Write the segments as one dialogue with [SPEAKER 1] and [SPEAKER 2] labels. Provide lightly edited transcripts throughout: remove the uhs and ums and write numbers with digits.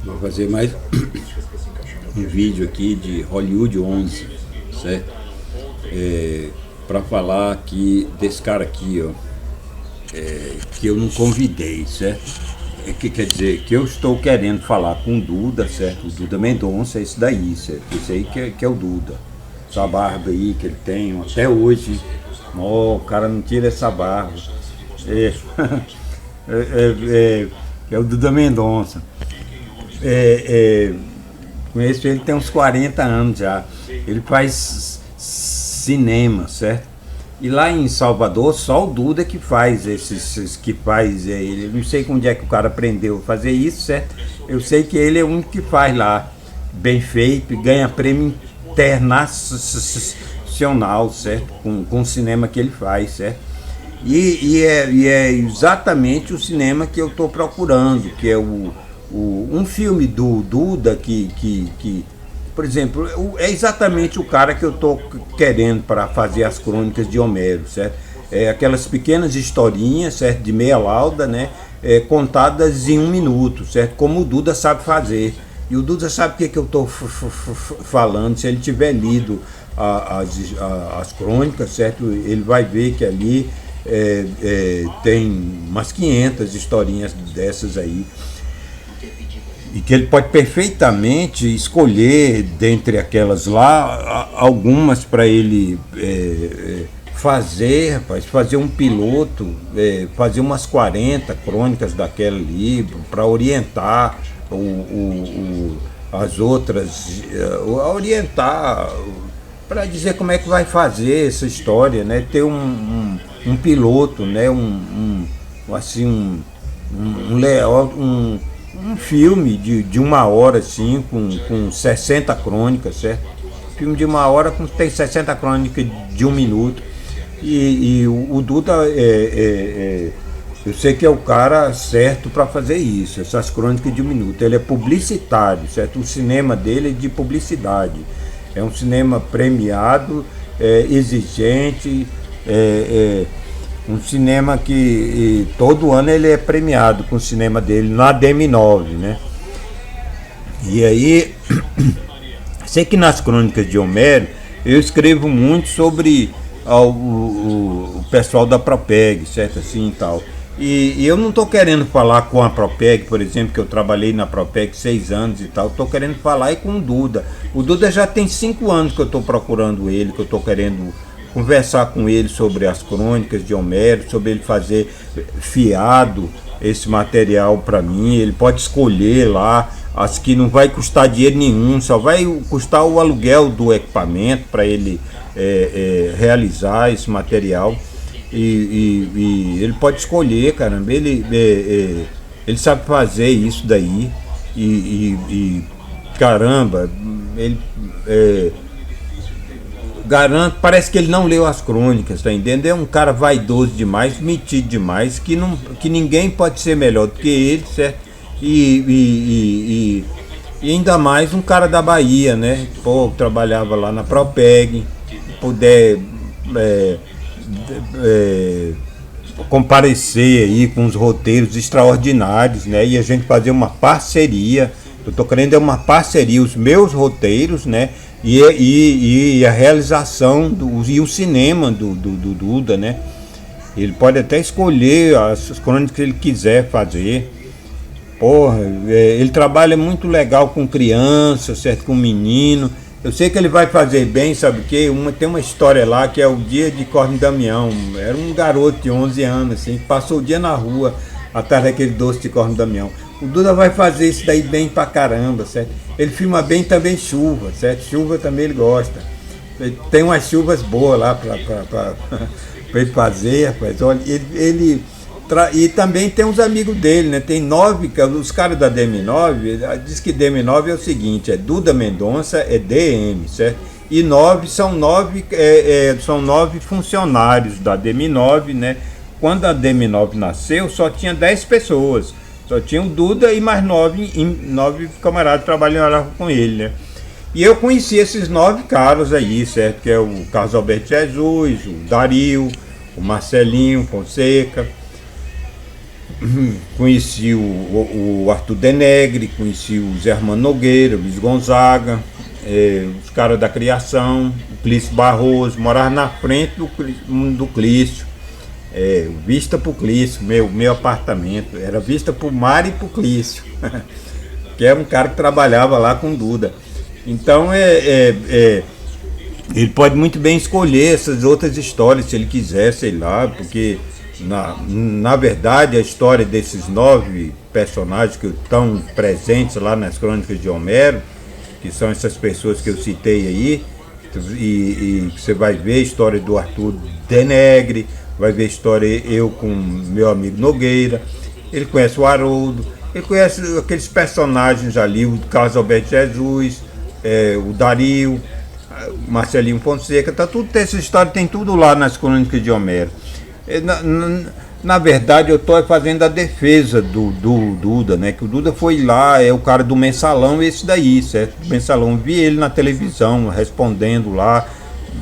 [SPEAKER 1] Vou fazer mais um vídeo aqui de Hollywood 11, certo? Para falar aqui desse cara aqui, ó, que eu não convidei, certo? Que quer dizer que eu estou querendo falar com o Duda, certo? O Duda Mendonça, esse daí, certo? Esse aí que é o Duda. Essa barba aí que ele tem até hoje. O cara não tira essa barba. É o Duda Mendonça. Conheço ele tem uns 40 anos já. Ele faz cinema, certo? E lá em Salvador, só o Duda que faz ele. Não sei onde é que o cara aprendeu a fazer isso, certo? Eu sei que ele é o único que faz lá, bem feito, e ganha prêmio internacional, certo? Com o cinema que ele faz, certo? E é exatamente o cinema que eu estou procurando, que é um filme do Duda que por exemplo, é exatamente o cara que eu estou querendo para fazer as crônicas de Homero, certo? Aquelas pequenas historinhas, certo? De meia lauda, né? Contadas em 1 minuto, certo? Como o Duda sabe fazer. E o Duda sabe o que eu estou falando. Se ele tiver lido as crônicas, certo? Ele vai ver que ali tem umas 500 historinhas dessas aí. E que ele pode perfeitamente escolher dentre aquelas lá algumas para ele fazer um piloto, fazer umas 40 crônicas daquele livro para orientar as outras, orientar para dizer como é que vai fazer essa história, né? Ter um piloto, né? Um filme de 1 hora, assim, com 60 crônicas, certo? Filme de 1 hora tem 60 crônicas de 1 minuto. E o Duda, eu sei que é o cara certo para fazer isso, essas crônicas de 1 minuto. Ele é publicitário, certo? O cinema dele é de publicidade. É um cinema premiado, exigente, um cinema que todo ano ele é premiado com o cinema dele na DM9, né? E aí, sei que nas crônicas de Homero eu escrevo muito sobre o pessoal da Propeg, certo? Assim e tal. E eu não estou querendo falar com a Propeg, por exemplo, que eu trabalhei na Propeg 6 anos e tal. Estou querendo falar com o Duda. O Duda já tem 5 anos que eu estou procurando ele, que eu estou querendo conversar com ele sobre as crônicas de Homero, sobre ele fazer fiado esse material para mim. Ele pode escolher lá as que não vai custar dinheiro nenhum, só vai custar o aluguel do equipamento para ele realizar esse material. E ele pode escolher, caramba, ele sabe fazer isso daí e caramba, ele garanto, parece que ele não leu as crônicas, tá entendendo? É um cara vaidoso demais, metido demais, que ninguém pode ser melhor do que ele, certo? E ainda mais um cara da Bahia, né? Pô, trabalhava lá na Propeg, puder comparecer aí com os roteiros extraordinários, né? E a gente fazer uma parceria. Eu tô querendo uma parceria, os meus roteiros, né? E a realização e o cinema do Duda, né? Ele pode até escolher as crônicas que ele quiser fazer. Porra, ele trabalha muito legal com criança, certo? Com menino. Eu sei que ele vai fazer bem, sabe o quê? Tem uma história lá que é o dia de Cosme Damião. Era um garoto de 11 anos, assim, que passou o dia na rua atrás daquele doce de Cosme Damião. O Duda vai fazer isso daí bem pra caramba, certo? Ele filma bem também chuva, certo? Chuva também ele gosta. Tem umas chuvas boas lá pra ele fazer, rapaz. Olha, e também tem uns amigos dele, né? Tem 9, os caras da DM9, diz que DM9 é o seguinte, é Duda Mendonça, é DM, certo? E 9 são 9 funcionários da DM9, né? Quando a DM9 nasceu, só tinha 10 pessoas. Só tinha o Duda e mais 9 camaradas trabalhando com ele, né? E eu conheci esses 9 caras aí, certo? Que é o Carlos Alberto Jesus, o Dario, o Marcelinho Fonseca. Conheci o Arthur Denegre, conheci o Zé Armando Nogueira, o Luiz Gonzaga, os caras da criação, o Clício Barroso, morava na frente do Clício. Vista pro Clício, meu apartamento, era vista pro mar e pro Clício, que era um cara que trabalhava lá com Duda. Então ele pode muito bem escolher essas outras histórias se ele quiser, sei lá, porque na verdade a história desses 9 personagens que estão presentes lá nas Crônicas de Homero, que são essas pessoas que eu citei aí, e você vai ver a história do Arthur Denegre, vai ver a história eu com meu amigo Nogueira, ele conhece o Haroldo, ele conhece aqueles personagens ali, o Carlos Alberto Jesus, o Dario, o Marcelinho Fonseca, tá tudo, essa história tem tudo lá nas Crônicas de Homero. Na verdade, eu estou fazendo a defesa do Duda, né? Que o Duda foi lá, é o cara do Mensalão, esse daí, certo? O Mensalão, vi ele na televisão respondendo lá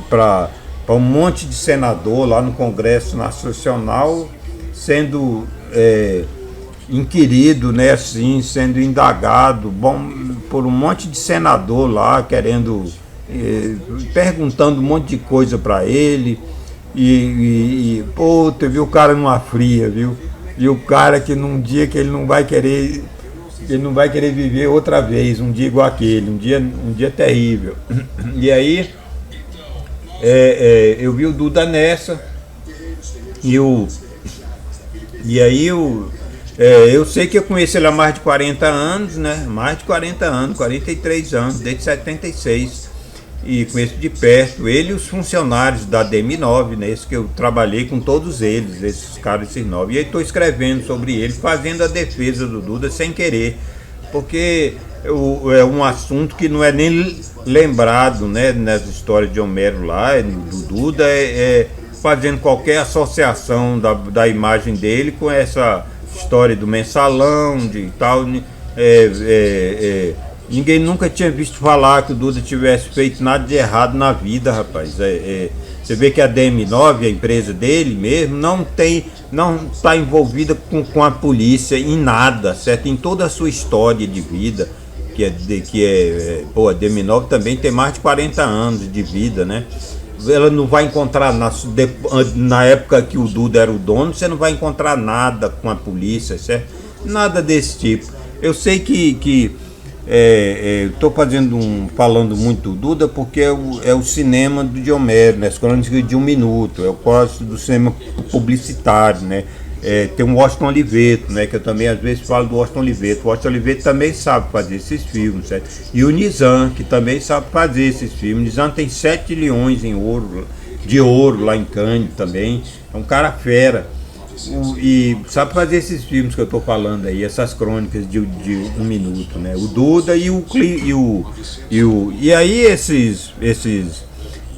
[SPEAKER 1] para um monte de senador lá no Congresso Nacional, sendo inquirido, né? Assim, sendo indagado, por um monte de senador lá, querendo, perguntando um monte de coisa para ele. Pô, tu viu o cara numa fria, viu? E o cara que num dia que ele não vai querer viver outra vez, um dia igual aquele, um dia terrível. E aí eu vi o Duda nessa, e aí eu sei que eu conheço ele há mais de 40 anos, né? Mais de 40 anos, 43 anos, desde 76. E conheço de perto ele e os funcionários da DM9, né? Esse que eu trabalhei com todos eles, esses caras, esses 9. E aí estou escrevendo sobre ele, fazendo a defesa do Duda sem querer, porque é um assunto que não é nem lembrado, né, nas histórias de Homero lá, do Duda, fazendo qualquer associação da imagem dele com essa história do Mensalão, de tal. Ninguém nunca tinha visto falar que o Duda tivesse feito nada de errado na vida, rapaz. Você vê que a DM9, a empresa dele mesmo, não está envolvida com a polícia em nada, certo? Em toda a sua história de vida, a DM9 também tem mais de 40 anos de vida, né? Ela não vai encontrar, na época que o Duda era o dono, você não vai encontrar nada com a polícia, certo? Nada desse tipo. Eu sei que estou falando muito do Duda porque é o cinema de Homero, né? As Crônicas de um Minuto. Eu gosto do cinema publicitário, né? Tem o Washington Oliveto, né? Que eu também às vezes falo do Washington Oliveto. O Washington Oliveto também sabe fazer esses filmes, certo? E o Nizam, que também sabe fazer esses filmes. O Nizam tem 7 leões de ouro lá em Cannes também. É um cara fera. E sabe fazer esses filmes que eu estou falando aí, essas crônicas de um minuto, né? O Duda e aí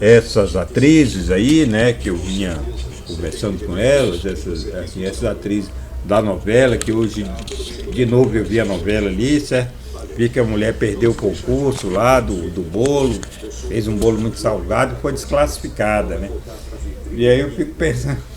[SPEAKER 1] essas atrizes aí, né? Que eu vinha conversando com elas, essas atrizes da novela, que hoje de novo eu vi a novela ali, certo? Vi que a mulher perdeu o concurso lá do bolo, fez um bolo muito salgado e foi desclassificada, né? E aí eu fico pensando.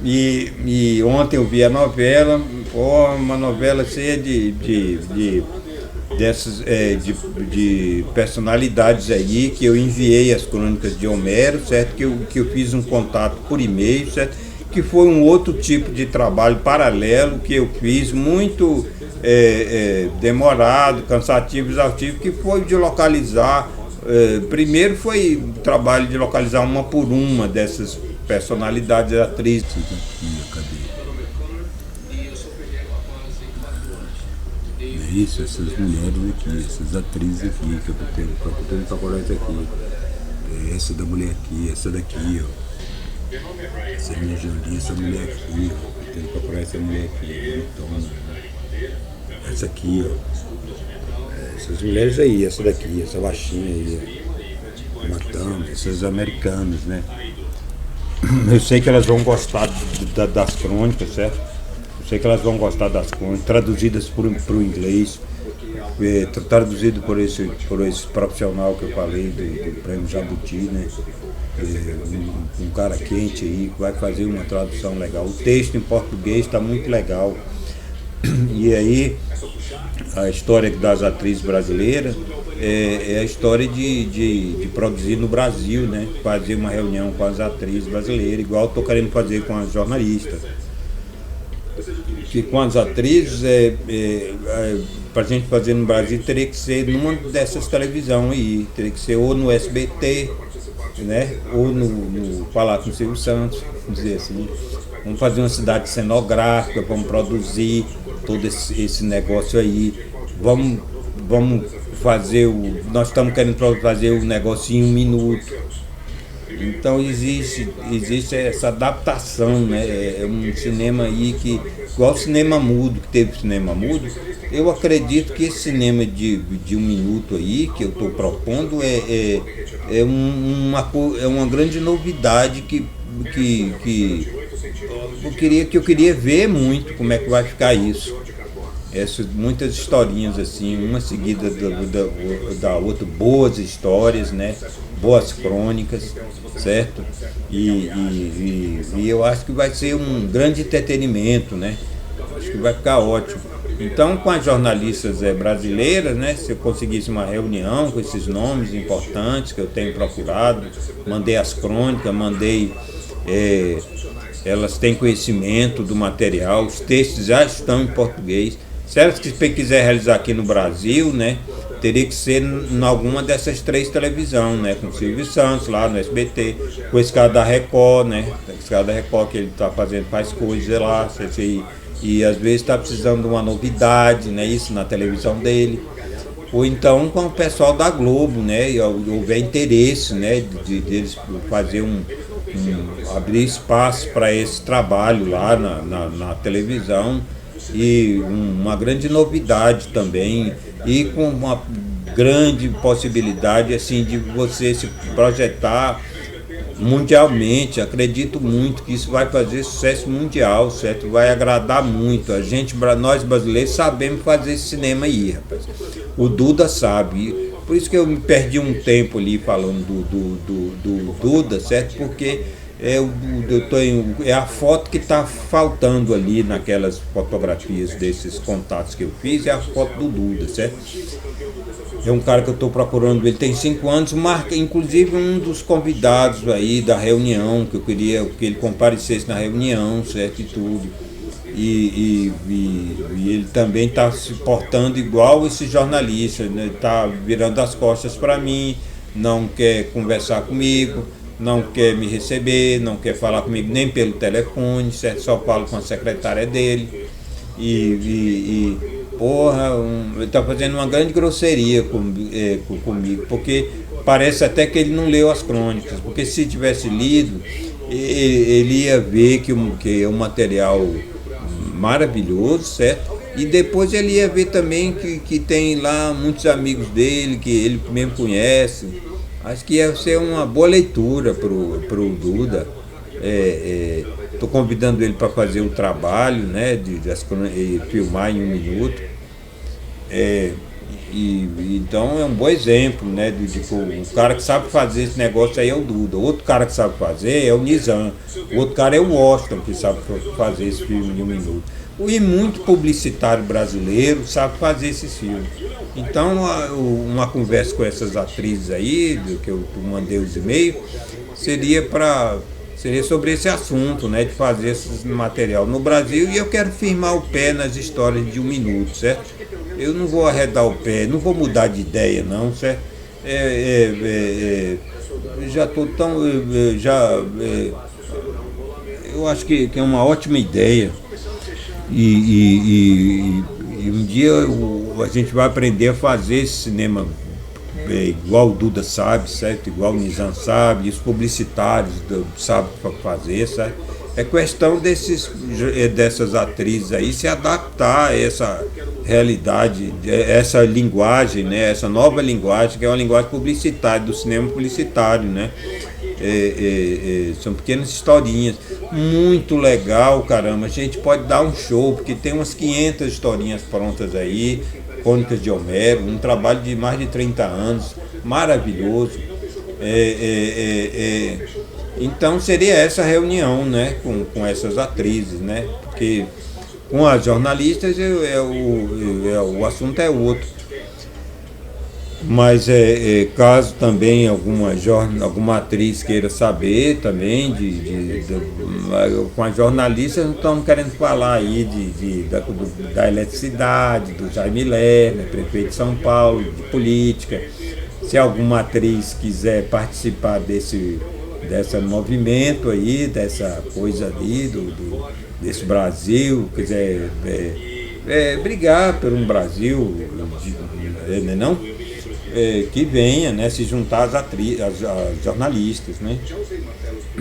[SPEAKER 1] E ontem eu vi a novela, uma novela cheia de personalidades aí, que eu enviei as Crônicas de Homero, certo? Que eu fiz um contato por e-mail, certo? Que foi um outro tipo de trabalho paralelo que eu fiz, muito demorado, cansativo, exaustivo, que foi de localizar. Primeiro foi o trabalho de localizar uma por uma dessas personalidades, atrizes.
[SPEAKER 2] É isso, essas mulheres aqui, essas atrizes aqui, que eu tô tentando procurar isso aqui. Essa da mulher aqui, essa daqui, ó. Essa minha Jolie, essa mulher aqui, ó. Tô tentando procurar essa mulher aqui, essa aqui, ó. Essas mulheres aí, essa daqui, essa baixinha aí, ó. Matando, essas americanas, né?
[SPEAKER 1] Eu sei que elas vão gostar das crônicas, certo? Eu sei que elas vão gostar das crônicas, traduzidas para o inglês, traduzido por esse profissional que eu falei, do Prêmio Jabuti, né? Um cara quente aí, que vai fazer uma tradução legal. O texto em português está muito legal. E aí a história das atrizes brasileiras é a história de produzir no Brasil, né? Fazer uma reunião com as atrizes brasileiras, igual estou querendo fazer com as jornalistas. Que com as atrizes, para a gente fazer no Brasil, teria que ser numa dessas televisões aí, teria que ser ou no SBT, né? Ou no Palácio do Silvio Santos, vamos dizer assim. Vamos fazer uma cidade cenográfica, vamos produzir todo esse negócio aí. Vamos fazer nós estamos querendo fazer o negócio em 1 minuto. Então existe essa adaptação, né? É um cinema aí que, igual o cinema mudo, que teve cinema mudo, eu acredito que esse cinema de 1 minuto aí, que eu estou propondo, é uma grande novidade que eu queria ver muito como é que vai ficar isso. Muitas historinhas assim, uma seguida da outra, boas histórias, né? Boas crônicas, certo? E eu acho que vai ser um grande entretenimento, né? Acho que vai ficar ótimo. Então, com as jornalistas brasileiras, né? Se eu conseguisse uma reunião com esses nomes importantes que eu tenho procurado, mandei as crônicas, elas têm conhecimento do material, os textos já estão em português. Se elas quiser realizar aqui no Brasil, né, teria que ser em alguma dessas 3 televisões, né, com o Silvio Santos lá no SBT, com esse cara da Record, né, esse cara da Record que ele faz coisas lá, e às vezes está precisando de uma novidade, né, isso na televisão dele. Ou então com o pessoal da Globo, né, e houver interesse, né, de eles fazer abrir espaço para esse trabalho lá na televisão. E uma grande novidade também, e com uma grande possibilidade assim de você se projetar mundialmente. Acredito muito que isso vai fazer sucesso mundial, certo? Vai agradar muito. Nós brasileiros sabemos fazer esse cinema aí, rapaz. O Duda sabe. Por isso que eu me perdi um tempo ali falando do Duda, certo? Porque é a foto que está faltando ali naquelas fotografias desses contatos que eu fiz, é a foto do Duda, certo? É um cara que eu estou procurando, ele tem 5 anos, marca inclusive um dos convidados aí da reunião, que eu queria que ele comparecesse na reunião, certo? E tudo. E ele também está se portando igual esse jornalista, né? Está virando as costas para mim, não quer conversar comigo, não quer me receber, não quer falar comigo nem pelo telefone, certo? Só falo com a secretária dele. Ele está fazendo uma grande grosseria comigo, porque parece até que ele não leu as crônicas, porque se tivesse lido, ele ia ver que é um material maravilhoso, certo? E depois ele ia ver também que tem lá muitos amigos dele, que ele mesmo conhece. Acho que ia ser uma boa leitura pro Duda. Estou convidando ele para fazer o trabalho, né, de filmar em 1 minuto. Então é um bom exemplo, né, o cara que sabe fazer esse negócio aí é o Duda. Outro cara que sabe fazer é o Nizam. O outro cara é o Washington, que sabe fazer esse filme em 1 minuto. E muito publicitário brasileiro sabe fazer esses filmes. Então, uma conversa com essas atrizes aí, que eu mandei os e-mails, seria sobre esse assunto, né, de fazer esse material no Brasil. E eu quero firmar o pé nas histórias de 1 minuto, certo? Eu não vou arredar o pé, não vou mudar de ideia, não, certo? Já estou tão... eu acho que é uma ótima ideia. E um dia a gente vai aprender a fazer esse cinema igual o Duda sabe, certo? Igual o Nizam sabe, os publicitários sabem fazer, certo? É questão dessas atrizes aí se adaptar a essa realidade, essa linguagem, né? Essa nova linguagem, que é uma linguagem publicitária, do cinema publicitário, né? São pequenas historinhas, muito legal, caramba. A gente pode dar um show, porque tem umas 500 historinhas prontas aí, Crônicas de Homero, um trabalho de mais de 30 anos, maravilhoso. Então seria essa reunião, né, com essas atrizes, né, porque Com as jornalistas o assunto é outro. Mas caso também alguma atriz queira saber também com as jornalistas, não estamos querendo falar aí da eletricidade, do Jaime Lerner, prefeito de São Paulo, de política. Se alguma atriz quiser participar desse movimento aí, dessa coisa ali, desse Brasil, quiser brigar por um Brasil, não? Que venha, né, se juntar às jornalistas, né?